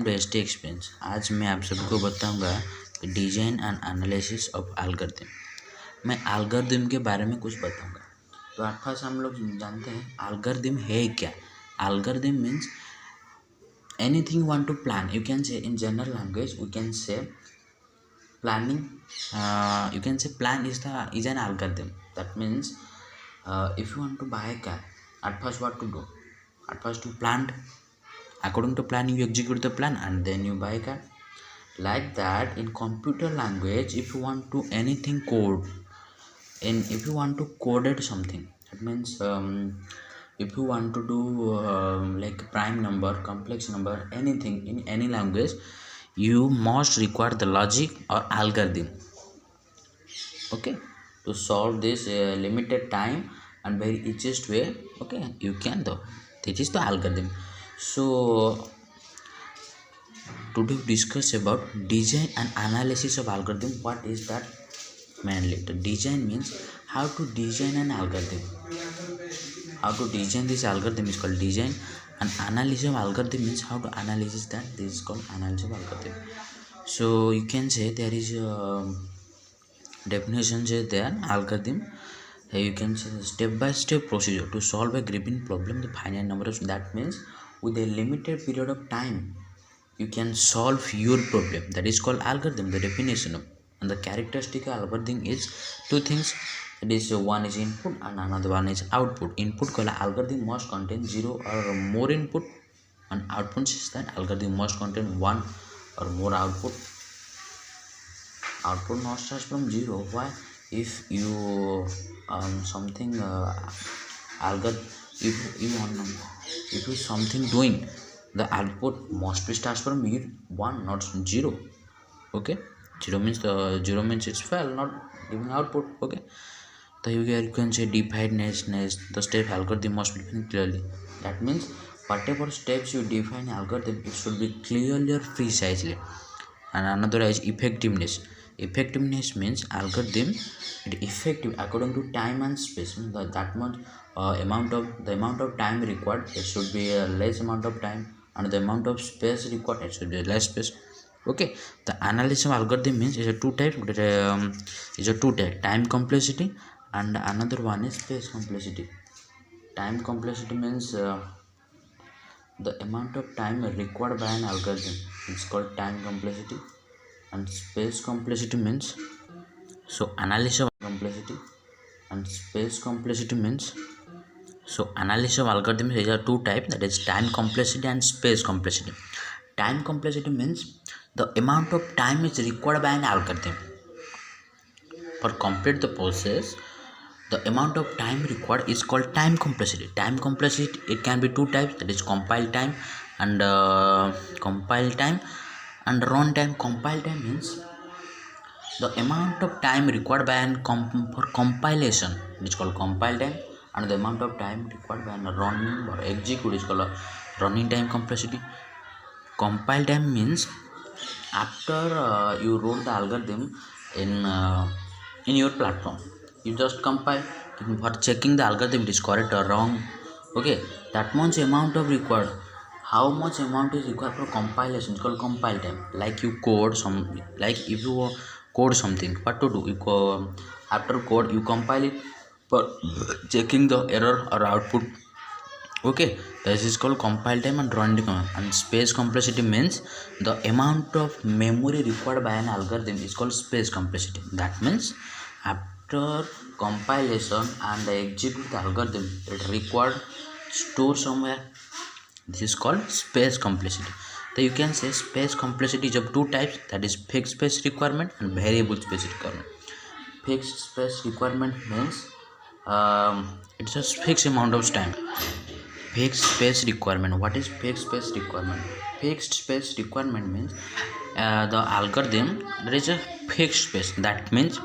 Welcome to ST experience. आज मैं आप सबको बताऊंगा कि design and analysis of algorithm. मैं एल्गोरिथम के बारे में कुछ बताऊंगा। तो एट फर्स्ट हम लोग जानते हैं एल्गोरिथम है क्या। Algorithm means anything want to plan. You can say in general language we can say planning. You can say plan is an algorithm. That means if you want to buy a car, at first what to do? At first you planned. According to plan, you execute the plan and then you buy a car. Like that, in computer language, if you want to anything code, if you want to code it something, that means if you want to do like prime number, complex number, anything in any language, you must require the logic or algorithm. Okay, to solve this limited time and very easiest way. Okay, you can do. This is the algorithm. So today we discuss about design and analysis of algorithm. What is that? Mainly the design means how to design an algorithm. How to design this algorithm is called design, and analysis of algorithm means how to analyze that. This is called analysis of algorithm. So you can say there is a definition say there algorithm. You can say step-by-step procedure to solve a given problem. The finite number of that means with a limited period of time you can solve your problem. That is called algorithm. The definition of and the characteristic of algorithm is two things. That is one is input and another one is output. Input called algorithm must contain 0 or more input, and output is that algorithm must contain 1 or more output. Output not starts from 0. Why? If you something algorithm, if you something doing, the output must be starts from 1, not 0. Okay, 0 means it's fail, not giving output. Okay, so you can say definiteness. The step algorithm must be defined clearly. That means whatever steps you define algorithm, it should be clearly or precisely. And another is effectiveness. Effectiveness means algorithm it effective according to time and space. That much the amount of time required, it should be a less amount of time, and the amount of space required, it should be less space. Okay, the analysis of algorithm means is a two type. Time complexity, and another one is space complexity. Time complexity means the amount of time required by an algorithm. It's called time complexity. And space complexity means analysis of complexity and space complexity means analysis of algorithms. There are two types, that is time complexity and space complexity. Time complexity means the amount of time is required by an algorithm for complete the process. The amount of time required is called time complexity. Time complexity, it can be two types, that is compile time and run time. Compile time means the amount of time required by an for compilation, it is called compile time, and the amount of time required by an running or execute is called running time complexity. Compile time means after you wrote the algorithm in your platform, you just compile for checking the algorithm it is correct or wrong. Okay, that much amount of required. How much amount is required for compilation is called compile time. Like you code some, like if you code something, what to do? You after code you compile it for checking the error or output. Okay, this is called compile time and running time. And space complexity means the amount of memory required by an algorithm is called space complexity. That means after compilation and execute the algorithm, it required store somewhere. This is called space complexity. So you can say space complexity is of two types, that is fixed space requirement and variable space requirement. Fixed space requirement means it's a fixed amount of time. Fixed space requirement. What is fixed space requirement? Fixed space requirement means the algorithm, there is a fixed space. That means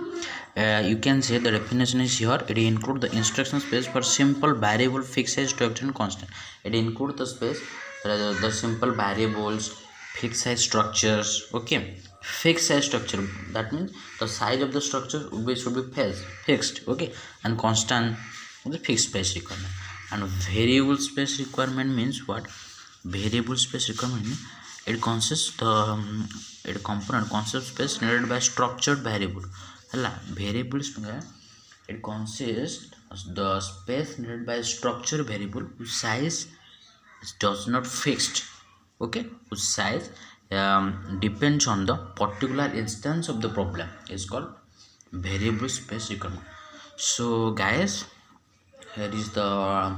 you can say the definition is here. It includes the instruction space for simple variable, fixed size, structure and constant. It includes the space the simple variables, fixed size structures. Okay, fixed size structure, that means the size of the structure should be fixed. Okay, and constant, the fixed space requirement. And variable space requirement means what? Variable space requirement means it consists it component concept space needed by structured variable hella variables it consists the space needed by structure variable whose size does not fixed, okay, whose size depends on the particular instance of the problem is called variable space requirement. So guys, here is the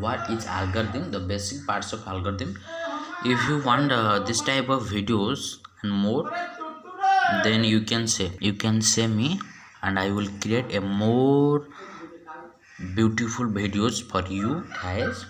what is algorithm, the basic parts of algorithm. If you want this type of videos and more, then you can say me, and I will create a more beautiful videos for you guys.